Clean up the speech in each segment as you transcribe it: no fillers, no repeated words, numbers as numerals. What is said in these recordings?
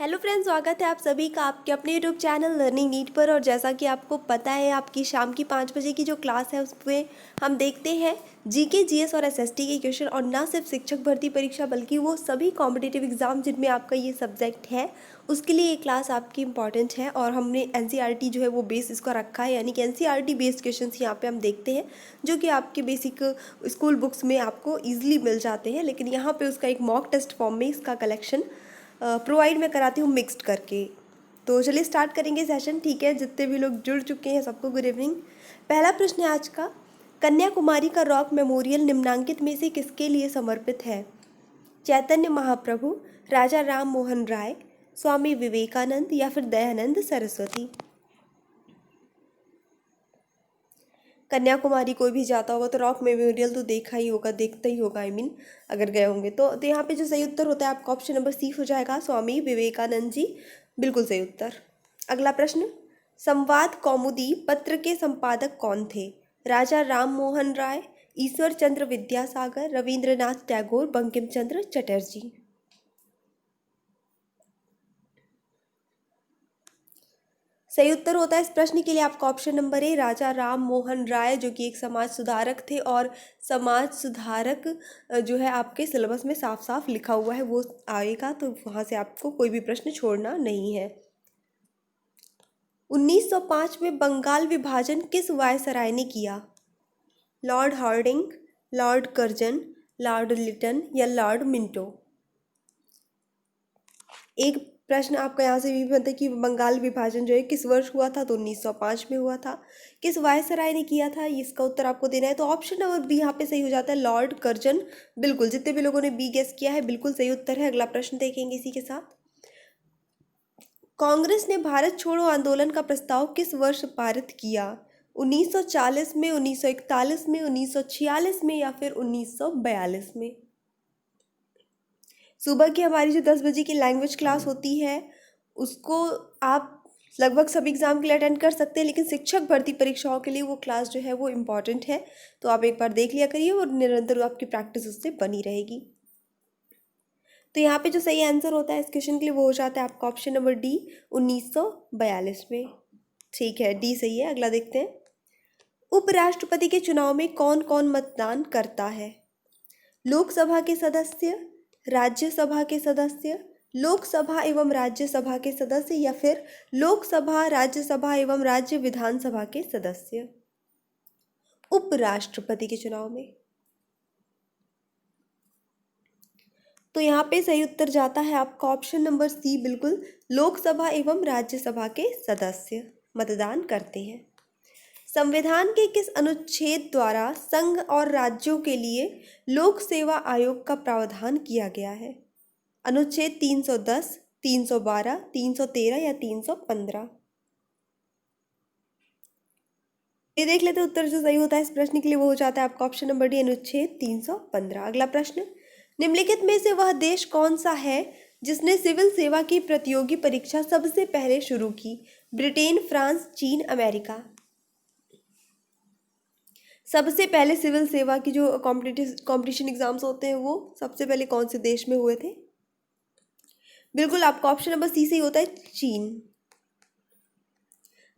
Hello friends, स्वागत है आप सभी का आपके अपने यूट्यूब चैनल लर्निंग नीट पर। और जैसा कि आपको पता है, आपकी शाम की 5 बजे की जो क्लास है उसमें हम देखते हैं जीके, जीएस और एसएसटी के क्वेश्चन। और ना सिर्फ शिक्षक भर्ती परीक्षा बल्कि वो सभी कॉम्पिटिटिव एग्जाम जिनमें आपका ये सब्जेक्ट है, उसके लिए ये क्लास आपकी इंपॉर्टेंट है। और हमने एनसीईआरटी जो है वो बेस इसका रखा है, यानी कि एनसीईआरटी बेस्ड क्वेश्चन यहाँ पे हम देखते हैं जो कि आपके बेसिक स्कूल बुक्स में आपको ईजिली मिल जाते हैं। लेकिन यहाँ पे उसका एक मॉक टेस्ट फॉर्म में इसका कलेक्शन प्रोवाइड मैं कराती हूँ मिक्स्ड करके। तो चलिए स्टार्ट करेंगे सेशन। ठीक है, जितने भी लोग जुड़ चुके हैं सबको गुड इवनिंग। पहला प्रश्न है आज का, कन्याकुमारी का रॉक मेमोरियल निम्नांकित में से किसके लिए समर्पित है? चैतन्य महाप्रभु, राजा राम मोहन राय, स्वामी विवेकानंद या फिर दयानंद सरस्वती? कन्याकुमारी कोई भी जाता होगा तो रॉक मेमोरियल तो देखा ही होगा, देखता ही होगा। अगर गए होंगे तो यहाँ पे जो सही उत्तर होता है आपका ऑप्शन नंबर सी हो जाएगा, स्वामी विवेकानंद जी। बिल्कुल सही उत्तर। अगला प्रश्न, संवाद कौमुदी पत्र के संपादक कौन थे? राजा राम मोहन राय, ईश्वर चंद्र विद्यासागर, रविंद्रनाथ टैगोर, बंकिम चंद्र चटर्जी? सही उत्तर होता है इस प्रश्न के लिए आपका ऑप्शन नंबर ए, राजा राम मोहन राय, जो कि एक समाज सुधारक थे। और समाज सुधारक जो है आपके सिलेबस में साफ साफ लिखा हुआ है, वो आएगा तो वहाँ से आपको कोई भी प्रश्न छोड़ना नहीं है। 1905 में बंगाल विभाजन किस वायसराय ने किया? Lord Hardinge, Lord Curzon, Lord Lytton या लॉर्ड मिंटो? एक प्रश्न आपका यहाँ से भी बनता है कि बंगाल विभाजन जो है किस वर्ष हुआ था? तो 1905 में हुआ था। किस वायसराय ने किया था, इसका उत्तर आपको देना है। तो ऑप्शन नंबर बी यहाँ पे सही हो जाता है, लॉर्ड कर्जन। बिल्कुल, जितने भी लोगों ने बी गेस किया है बिल्कुल सही उत्तर है। अगला प्रश्न देखेंगे इसी के साथ। कांग्रेस ने भारत छोड़ो आंदोलन का प्रस्ताव किस वर्ष पारित किया? 1940 में, 1941 में, 1946 में या फिर 1942 में? सुबह की हमारी जो 10 बजे की लैंग्वेज क्लास होती है उसको आप लगभग सभी एग्ज़ाम के लिए अटेंड कर सकते हैं, लेकिन शिक्षक भर्ती परीक्षाओं के लिए वो क्लास जो है वो इम्पॉर्टेंट है। तो आप एक बार देख लिया करिए और निरंतर आपकी प्रैक्टिस उससे बनी रहेगी। तो यहाँ पे जो सही आंसर होता है इस क्वेश्चन के लिए वो हो जाता है आपका ऑप्शन नंबर डी, 1942 में। ठीक है, डी सही है। अगला देखते हैं, उपराष्ट्रपति के चुनाव में कौन कौन मतदान करता है? लोकसभा के सदस्य, राज्यसभा के सदस्य, लोकसभा एवं राज्यसभा के सदस्य या फिर लोकसभा, राज्यसभा एवं राज्य विधानसभा के सदस्य? उपराष्ट्रपति के चुनाव में तो यहाँ पे सही उत्तर जाता है आपका ऑप्शन नंबर सी, बिल्कुल लोकसभा एवं राज्यसभा के सदस्य मतदान करते हैं। संविधान के किस अनुच्छेद द्वारा संघ और राज्यों के लिए लोक सेवा आयोग का प्रावधान किया गया है? अनुच्छेद 310, 312, 313 या 315? ये देख लेते हैं उत्तर जो सही होता है इस प्रश्न के लिए वो हो जाता है आपका ऑप्शन नंबर डी, अनुच्छेद 315। अगला प्रश्न, निम्नलिखित में से वह देश कौन सा है जिसने सिविल सेवा की प्रतियोगी परीक्षा सबसे पहले शुरू की? ब्रिटेन, फ्रांस, चीन, अमेरिका? सबसे पहले सिविल सेवा की जो कॉम्पिटिशन एग्जाम्स होते हैं वो सबसे पहले कौन से देश में हुए थे? बिल्कुल, आपका ऑप्शन नंबर सी सही होता है, चीन।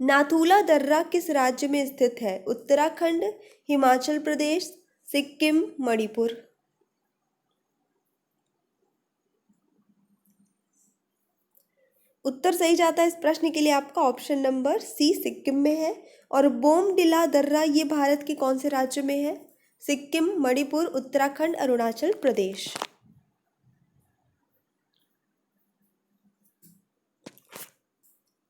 नाथुला दर्रा किस राज्य में स्थित है? उत्तराखंड, हिमाचल प्रदेश, सिक्किम, मणिपुर? उत्तर सही जाता है इस प्रश्न के लिए आपका ऑप्शन नंबर सी, सिक्किम में है। और बोमडिला दर्रा ये भारत के कौन से राज्य में है? सिक्किम, मणिपुर, उत्तराखंड, अरुणाचल प्रदेश?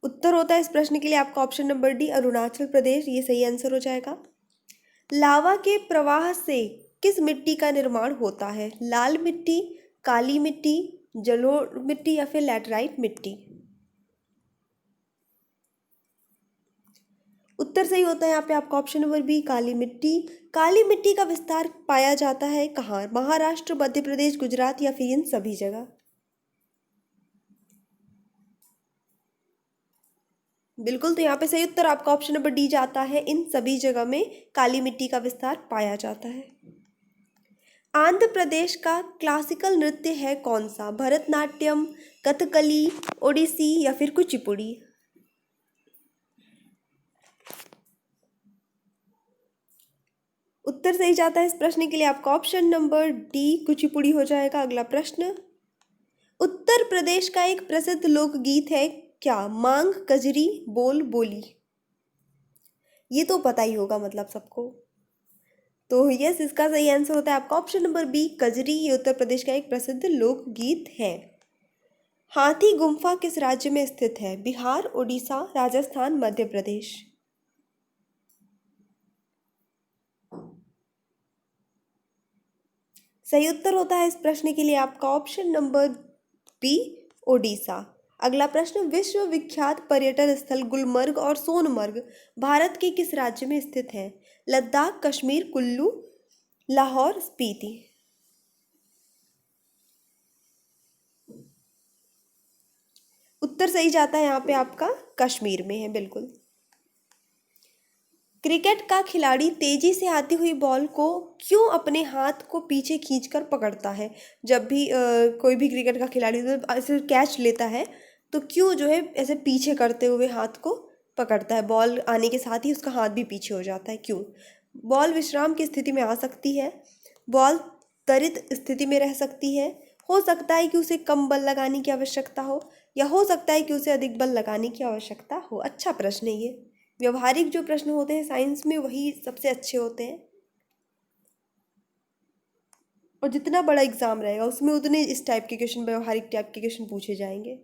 उत्तर होता है इस प्रश्न के लिए आपका option number D, Arunachal Pradesh. ये सही आंसर हो जाएगा। लावा के प्रवाह से किस मिट्टी का निर्माण होता है? लाल मिट्टी, काली मिट्टी, जलोढ़ मिट्टी या फिर लैटराइट मिट्टी? उत्तर सही होता है यहाँ पे आपका ऑप्शन नंबर बी, काली मिट्टी। काली मिट्टी का विस्तार पाया जाता है कहाँ? महाराष्ट्र, मध्य प्रदेश, गुजरात या फिर इन सभी जगह? बिल्कुल, तो यहाँ पे सही उत्तर आपका ऑप्शन नंबर डी जाता है, इन सभी जगह में काली मिट्टी का विस्तार पाया जाता है। आंध्र प्रदेश का क्लासिकल नृत्य है कौन सा? भरतनाट्यम, कथकली, ओडिसी या फिर कुचिपुड़ी? उत्तर सही जाता है इस प्रश्न के लिए आपका ऑप्शन नंबर डी कुचिपुड़ी हो जाएगा। अगला प्रश्न, उत्तर प्रदेश का एक प्रसिद्ध लोकगीत है क्या? मांग, कजरी, बोल, बोली। ये तो पता ही होगा मतलब सबको। तो यस, इसका सही आंसर होता है आपका ऑप्शन नंबर बी कजरी। ये उत्तर प्रदेश का एक प्रसिद्ध लोकगीत है। हाथी गुम्फा किस राज्य में स्थित है? बिहार, उड़ीसा, राजस्थान, मध्य प्रदेश? सही उत्तर होता है इस प्रश्न के लिए आपका ऑप्शन नंबर बी ओडिशा। अगला प्रश्न, विश्व विख्यात पर्यटन स्थल गुलमर्ग और सोनमर्ग भारत के किस राज्य में स्थित है? लद्दाख, कश्मीर, कुल्लू, लाहौर, स्पीति? उत्तर सही जाता है यहाँ पे आपका कश्मीर में है, बिल्कुल। क्रिकेट का खिलाड़ी तेजी से आती हुई बॉल को क्यों अपने हाथ को पीछे खींचकर पकड़ता है? जब भी कोई भी क्रिकेट का खिलाड़ी ऐसे कैच लेता है तो क्यों जो है ऐसे पीछे करते हुए हाथ को पकड़ता है? बॉल आने के साथ ही उसका हाथ भी पीछे हो जाता है, क्यों? बॉल विश्राम की स्थिति में आ सकती है, बॉल त्वरित स्थिति में रह सकती है, हो सकता है कि उसे कम बल लगाने की आवश्यकता हो, या हो सकता है कि उसे अधिक बल लगाने की आवश्यकता हो। अच्छा प्रश्न है ये। व्यवहारिक जो प्रश्न होते हैं साइंस में वही सबसे अच्छे होते हैं, और जितना बड़ा एग्जाम रहेगा उसमें उतने इस टाइप के क्वेश्चन, व्यवहारिक टाइप के क्वेश्चन पूछे जाएंगे।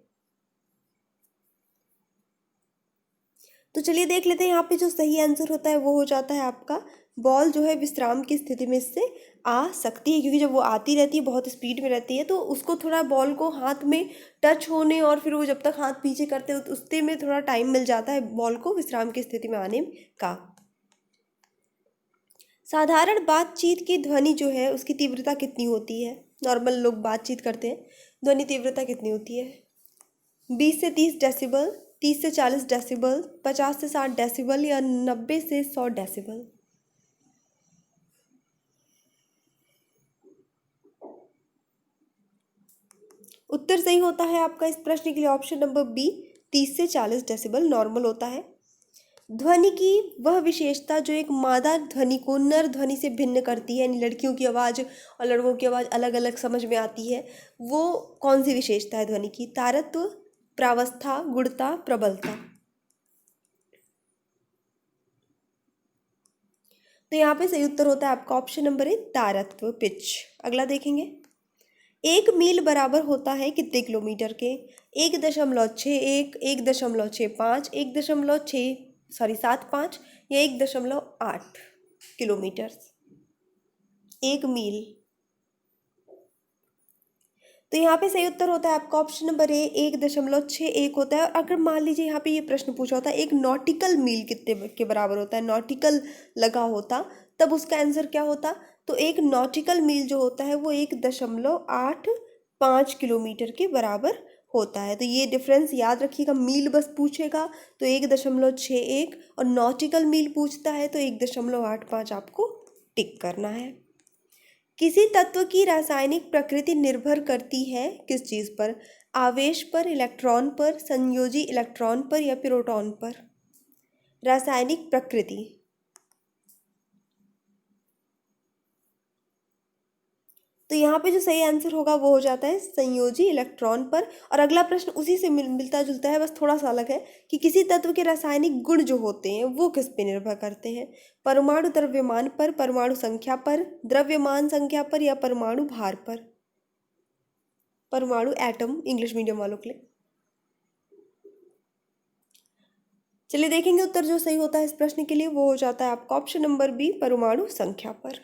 तो चलिए देख लेते हैं यहाँ पे जो सही आंसर होता है वो हो जाता है आपका, बॉल जो है विश्राम की स्थिति में इससे आ सकती है, क्योंकि जब वो आती रहती है बहुत स्पीड में रहती है तो उसको थोड़ा बॉल को हाथ में टच होने और फिर वो जब तक हाथ पीछे करते हैं उससे में थोड़ा टाइम मिल जाता है बॉल को विश्राम की स्थिति में आने का। साधारण बातचीत की ध्वनि जो है उसकी तीव्रता कितनी होती है? नॉर्मल लोग बातचीत करते हैं, ध्वनि तीव्रता कितनी होती है? 20 से 30 डेसिबल, 30 से 40 डेसिबल, 50 से 60 डेसिबल या 90 से 100 डेसिबल? उत्तर सही होता है आपका इस प्रश्न के लिए ऑप्शन नंबर बी 30 से 40 डेसिबल नॉर्मल होता है। ध्वनि की वह विशेषता जो एक मादा ध्वनि को नर ध्वनि से भिन्न करती है, यानी लड़कियों की आवाज़ और लड़कों की आवाज़ अलग अलग समझ में आती है, वो कौन सी विशेषता है ध्वनि की? तारत्व, प्रावस्था, गुणता, प्रबलता? तो यहाँ पे सही उत्तर होता है आपका ऑप्शन नंबर ए तारत्व, पिच। अगला देखेंगे, 1 मील बराबर होता है कितने किलोमीटर के? 1.61, 1.65, 1.75 या 1.8 किलोमीटर? 1 मील। तो यहाँ पे सही उत्तर होता है आपका ऑप्शन नंबर ए 1.61 होता है। और अगर मान लीजिए यहाँ पे ये प्रश्न पूछा होता है एक नॉटिकल मील कितने के बराबर होता है, नॉटिकल लगा होता, तब उसका आंसर क्या होता? तो एक नॉटिकल मील जो होता है वो 1.85 किलोमीटर के बराबर होता है। तो ये डिफरेंस याद रखिएगा, मील बस पूछेगा तो 1.61 और नॉटिकल मील पूछता है तो 1.85 आपको टिक करना है। किसी तत्व की रासायनिक प्रकृति निर्भर करती है किस चीज़ पर? आवेश पर, इलेक्ट्रॉन पर, संयोजी इलेक्ट्रॉन पर या प्रोटॉन पर? रासायनिक प्रकृति। तो यहाँ पे जो सही आंसर होगा वो हो जाता है संयोजी इलेक्ट्रॉन पर। और अगला प्रश्न उसी से मिलता जुलता है, बस थोड़ा सा अलग है कि किसी तत्व के रासायनिक गुण जो होते हैं वो किस पे निर्भर करते हैं? परमाणु द्रव्यमान पर, परमाणु संख्या पर, द्रव्यमान संख्या पर या परमाणु भार पर? परमाणु, एटम, इंग्लिश मीडियम वालों के लिए। चलिए देखेंगे उत्तर जो सही होता है इस प्रश्न के लिए वो हो जाता है आपका ऑप्शन नंबर बी परमाणु संख्या पर।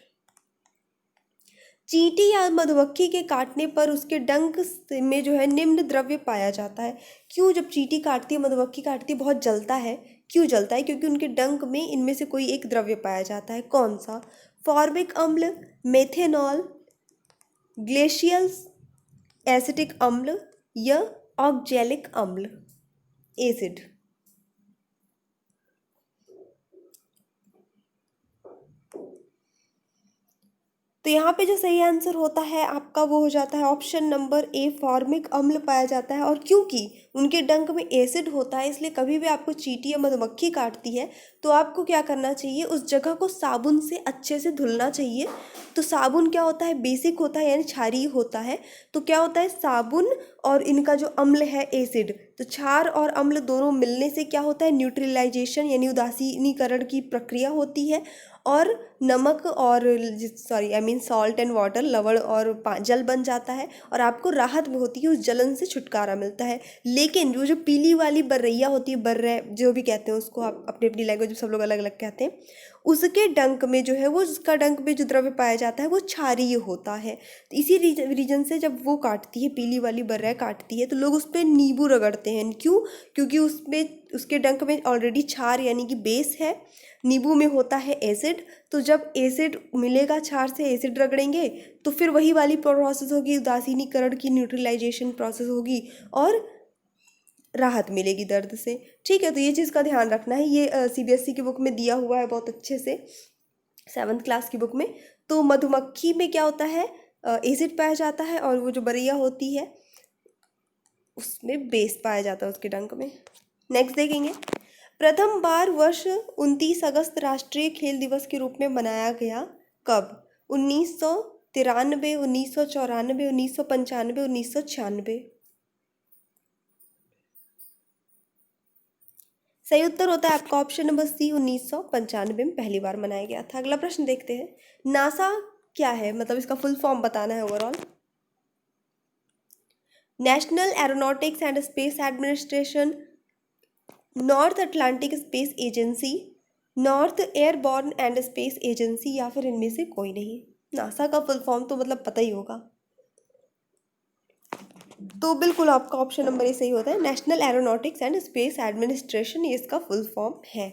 चींटी या मधुमक्खी के काटने पर उसके डंक में जो है निम्न द्रव्य पाया जाता है। क्यों जब चींटी काटती है, मधुमक्खी काटती है, बहुत जलता है? क्यों जलता है? क्योंकि उनके डंक में इनमें से कोई एक द्रव्य पाया जाता है। कौन सा? फॉर्मिक अम्ल, मेथेनॉल, ग्लेशियल एसिटिक अम्ल या ऑक्जेलिक अम्ल, एसिड? तो यहाँ पे जो सही आंसर होता है आपका वो हो जाता है ऑप्शन नंबर ए, फॉर्मिक अम्ल पाया जाता है। और क्योंकि उनके डंक में एसिड होता है, इसलिए कभी भी आपको चींटी या मधुमक्खी काटती है तो आपको क्या करना चाहिए, उस जगह को साबुन से अच्छे से धुलना चाहिए। तो साबुन क्या होता है, बेसिक होता है यानी क्षारीय होता है। तो क्या होता है, साबुन और इनका जो अम्ल है एसिड, तो क्षार और अम्ल दोनों मिलने से क्या होता है, न्यूट्रलाइजेशन यानी उदासीनीकरण की प्रक्रिया होती है। और नमक और sorry I mean salt and water, लवण और जल बन जाता है और आपको राहत भी होती है, उस जलन से छुटकारा मिलता है। लेकिन जो जो पीली वाली बर्रैया होती है, बर्रे जो भी कहते हैं उसको, आप अपनी अपनी लैंग्वेज में सब लोग अलग अलग कहते हैं, उसके डंक में जो है वो, उसका डंक में जो द्रव्य पाया जाता है वो क्षारीय होता है। तो इसी रीजन से जब वो काटती है, पीली वाली बर्रैया काटती है, तो लोग उस पर नींबू रगड़ते हैं। क्यों? क्योंकि उसमें, उसके डंक में ऑलरेडी क्षार यानी कि बेस है, नींबू में होता है एसिड। तो जब एसिड मिलेगा क्षार से, एसिड रगड़ेंगे तो फिर वही वाली प्रोसेस होगी, उदासीनीकरण की, न्यूट्रलाइजेशन प्रोसेस होगी और राहत मिलेगी दर्द से। ठीक है, तो ये चीज़ का ध्यान रखना है। ये सीबीएसई की बुक में दिया हुआ है बहुत अच्छे से, 7th क्लास की बुक में। तो मधुमक्खी में क्या होता है, एसिड पाया जाता है और वो जो बरैया होती है उसमें बेस पाया जाता है उसके डंक में। नेक्स्ट देखेंगे, प्रथम बार वर्ष 29 अगस्त राष्ट्रीय खेल दिवस के रूप में मनाया गया कब? 1993, 1994, 1995, 1996। सही उत्तर होता है आपका ऑप्शन नंबर सी, 1995 में पहली बार मनाया गया था। अगला प्रश्न देखते हैं, नासा क्या है, मतलब इसका फुल फॉर्म बताना है overall. National aeronautics and space administration, north Atlantic space agency, north airborne and space agency, या फिर इनमें से कोई नहीं। नासा का फुल फॉर्म तो मतलब पता ही होगा, तो बिल्कुल आपका ऑप्शन नंबर ए सही होता है, national aeronautics and space administration, ये इसका फुल फॉर्म है।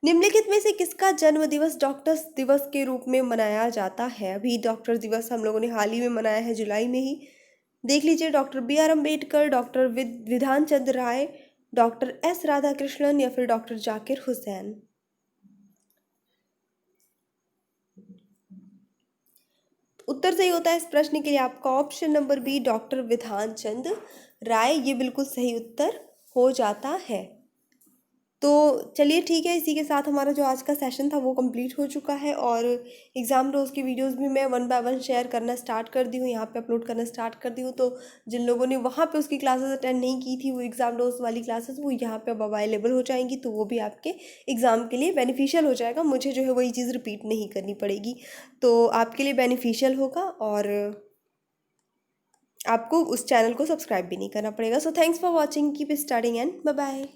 निम्नलिखित में से किसका जन्म दिवस डॉक्टर्स दिवस के रूप में मनाया जाता है? अभी डॉक्टर्स दिवस हम लोगों ने हाल ही में मनाया है, जुलाई में ही। देख लीजिए, doctor B.R. Ambedkar, doctor Bidhan Chandra राय, डॉक्टर S. राधाकृष्णन, या फिर डॉक्टर जाकिर हुसैन। उत्तर सही होता है इस प्रश्न के लिए आपका option number B, doctor Bidhan Chandra राय, ये बिल्कुल सही उत्तर हो जाता है। तो चलिए ठीक है, इसी के साथ हमारा जो आज का सेशन था वो कंप्लीट हो चुका है और एग्ज़ाम रोज़ की वीडियोस भी मैं 1 बाय 1 शेयर करना स्टार्ट कर दी हूँ, यहाँ पे अपलोड करना स्टार्ट कर दी हूँ। तो जिन लोगों ने वहाँ पे उसकी क्लासेस अटेंड नहीं की थी, वो एग्ज़ाम रोज़ वाली क्लासेस वो यहाँ पे अब अवेलेबल हो जाएंगी, तो वो भी आपके एग्ज़ाम के लिए बेनिफिशियल हो जाएगा। मुझे जो है वही चीज़ रिपीट नहीं करनी पड़ेगी, तो आपके लिए बेनिफिशियल होगा और आपको उस चैनल को सब्सक्राइब भी नहीं करना पड़ेगा। So thanks for watching, keep studying and bye bye.